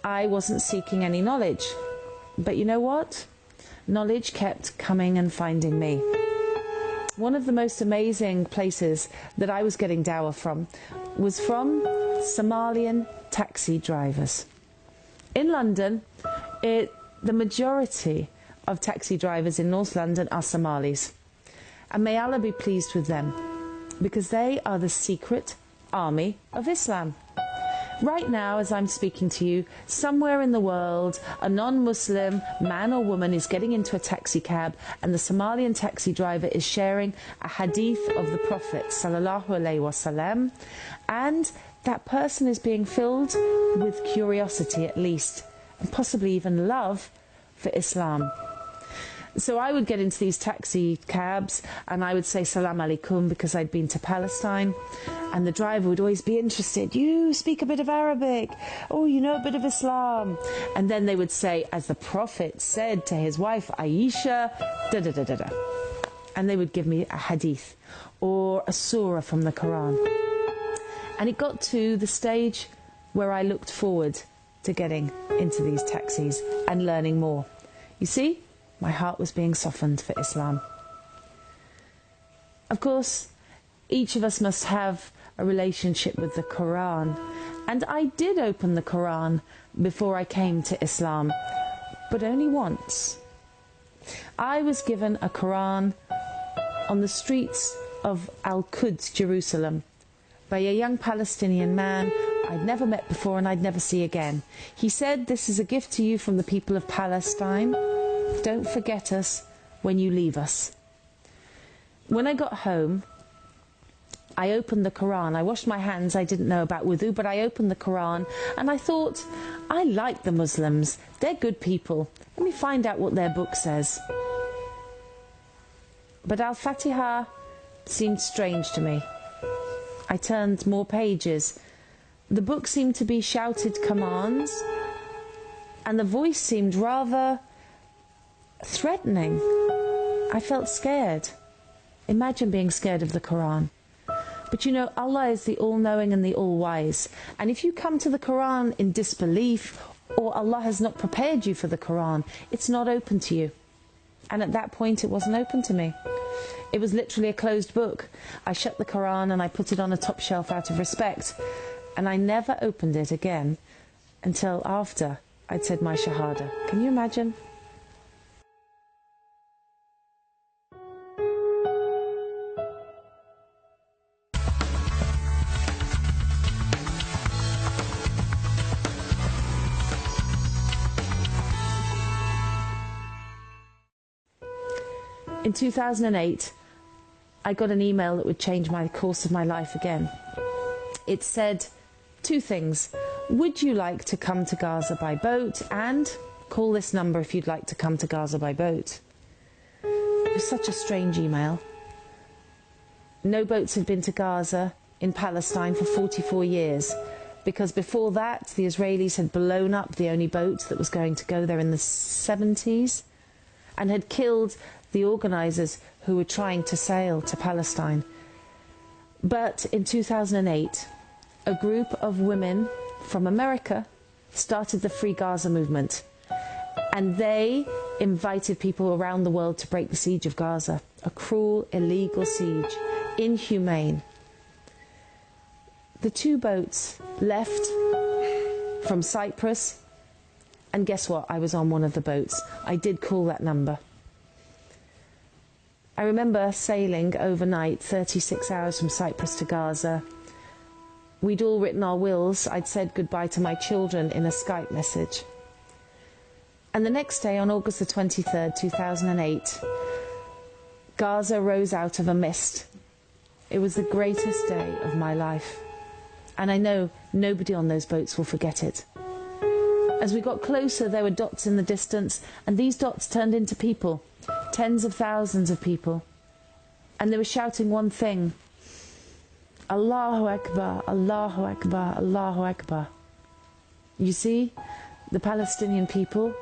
I wasn't seeking any knowledge. But you know what? Knowledge kept coming and finding me. One of the most amazing places that I was getting dawah from was from Somalian taxi drivers. In London, the majority of taxi drivers in North London are Somalis. And may Allah be pleased with them, because they are the secret army of Islam. Right now, as I'm speaking to you, somewhere in the world, a non-Muslim man or woman is getting into a taxi cab, and the Somalian taxi driver is sharing a hadith of the Prophet sallallahu alaihi wasallam, and that person is being filled with curiosity at least, and possibly even love for Islam. So I would get into these taxi cabs and I would say salam alaikum because I'd been to Palestine, and the driver would always be interested. You speak a bit of Arabic. Oh, you know a bit of Islam. And then they would say, as the Prophet said to his wife Aisha, da da da da da. And they would give me a hadith or a surah from the Quran. And it got to the stage where I looked forward to getting into these taxis and learning more. You see? My heart was being softened for Islam. Of course, each of us must have a relationship with the Quran. And I did open the Quran before I came to Islam, but only once. I was given a Quran on the streets of Al-Quds, Jerusalem, by a young Palestinian man I'd never met before and I'd never see again. He said, "This is a gift to you from the people of Palestine. Don't forget us when you leave us." When I got home, I opened the Quran. I washed my hands. I didn't know about wudu, but I opened the Quran and I thought, I like the Muslims. They're good people. Let me find out what their book says. But Al-Fatiha seemed strange to me. I turned more pages. The book seemed to be shouted commands, and the voice seemed rather threatening. I felt scared. Imagine being scared of the Quran. But you know, Allah is the all-knowing and the all-wise. And if you come to the Quran in disbelief, or Allah has not prepared you for the Quran, it's not open to you. And at that point, it wasn't open to me. It was literally a closed book. I shut the Quran and I put it on a top shelf out of respect. And I never opened it again until after I'd said my Shahada. Can you imagine? In 2008, I got an email that would change my course of my life again. It said two things. Would you like to come to Gaza by boat? And call this number if you'd like to come to Gaza by boat. It was such a strange email. No boats had been to Gaza in Palestine for 44 years, because before that the Israelis had blown up the only boat that was going to go there in the 70s and had killed the organisers who were trying to sail to Palestine. But in 2008, a group of women from America started the Free Gaza movement, and they invited people around the world to break the siege of Gaza. A cruel, illegal siege, inhumane. The two boats left from Cyprus, and guess what? I was on one of the boats. I did call that number. I remember sailing overnight, 36 hours from Cyprus to Gaza. We'd all written our wills. I'd said goodbye to my children in a Skype message. And the next day, on August the 23rd, 2008, Gaza rose out of a mist. It was the greatest day of my life. And I know nobody on those boats will forget it. As we got closer, there were dots in the distance, and these dots turned into people. Tens of thousands of people. And they were shouting one thing. Allahu Akbar, Allahu Akbar, Allahu Akbar. You see, the Palestinian people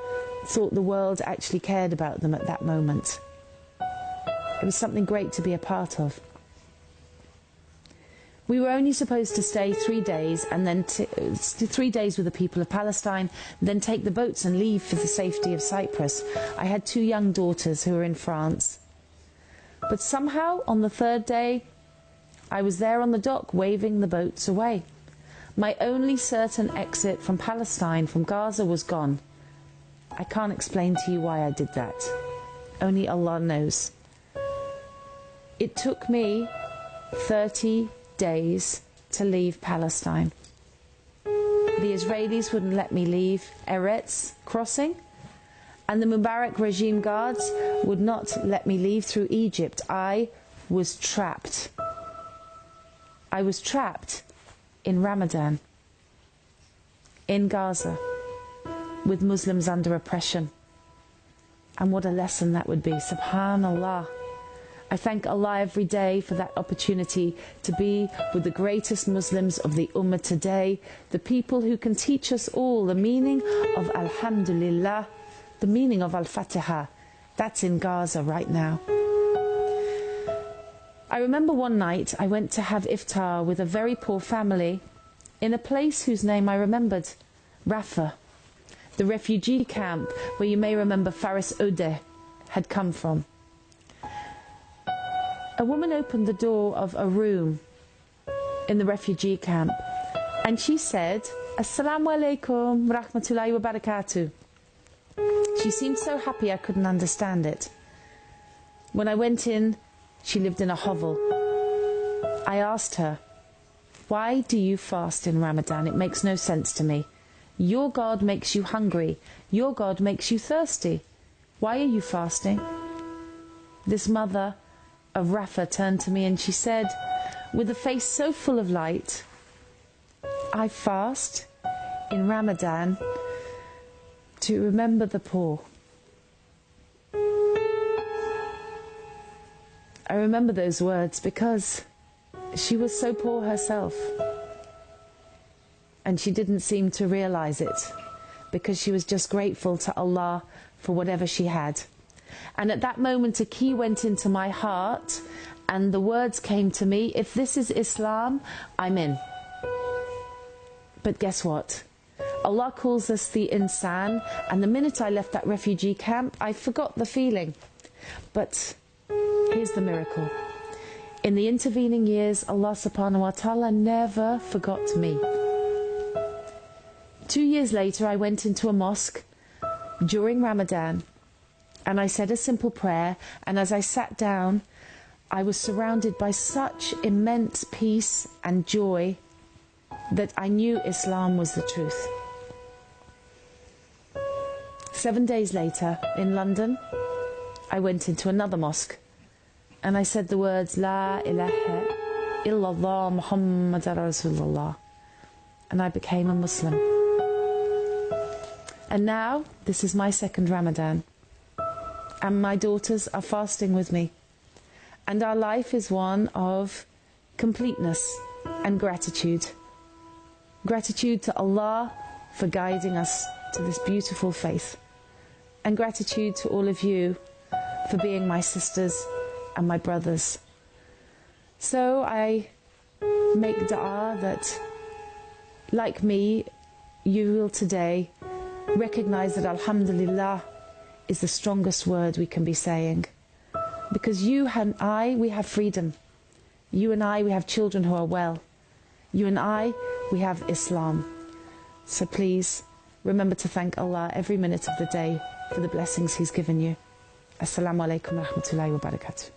thought the world actually cared about them at that moment. It was something great to be a part of. We were only supposed to stay 3 days, and then 3 days with the people of Palestine, then take the boats and leave for the safety of Cyprus. I had 2 young daughters who were in France. But somehow, on the 3rd day, I was there on the dock waving the boats away. My only certain exit from Palestine, from Gaza, was gone. I can't explain to you why I did that. Only Allah knows. It took me 30 days to leave Palestine. The Israelis wouldn't let me leave Eretz crossing, and the Mubarak regime guards would not let me leave through Egypt. I was trapped. I was trapped in Ramadan, in Gaza, with Muslims under oppression. And what a lesson that would be. Subhanallah. I thank Allah every day for that opportunity to be with the greatest Muslims of the Ummah today, the people who can teach us all the meaning of Alhamdulillah, the meaning of Al-Fatiha. That's in Gaza right now. I remember one night I went to have iftar with a very poor family in a place whose name I remembered, Rafah, the refugee camp where you may remember Faris Odeh had come from. A woman opened the door of a room in the refugee camp, and she said, Assalamu alaikum rahmatullahi wa barakatuh. She seemed so happy I couldn't understand it. When I went in, she lived in a hovel. I asked her, why do you fast in Ramadan? It makes no sense to me. Your God makes you hungry. Your God makes you thirsty. Why are you fasting? This mother of Rafah turned to me and she said, with a face so full of light, I fast in Ramadan to remember the poor. I remember those words because she was so poor herself, and she didn't seem to realize it because she was just grateful to Allah for whatever she had. And at that moment a key went into my heart and the words came to me, if this is Islam, I'm in. But guess what? Allah calls us the insan, and the minute I left that refugee camp, I forgot the feeling. But here's the miracle. In the intervening years, Allah subhanahu wa ta'ala never forgot me. 2 years later, I went into a mosque during Ramadan, and I said a simple prayer, and as I sat down, I was surrounded by such immense peace and joy that I knew Islam was the truth. 7 days later, in London, I went into another mosque, and I said the words, La ilaha illallah Muhammad Rasulullah, and I became a Muslim. And now, this is my second Ramadan, and my daughters are fasting with me, and our life is one of completeness and gratitude. Gratitude to Allah for guiding us to this beautiful faith, and gratitude to all of you for being my sisters and my brothers. So I make dua that, like me, you will today recognize that Alhamdulillah is the strongest word we can be saying. Because you and I, we have freedom. You and I, we have children who are well. You and I, we have Islam. So please, remember to thank Allah every minute of the day for the blessings He's given you. Assalamu alaikum wa rahmatullahi wa barakatuh.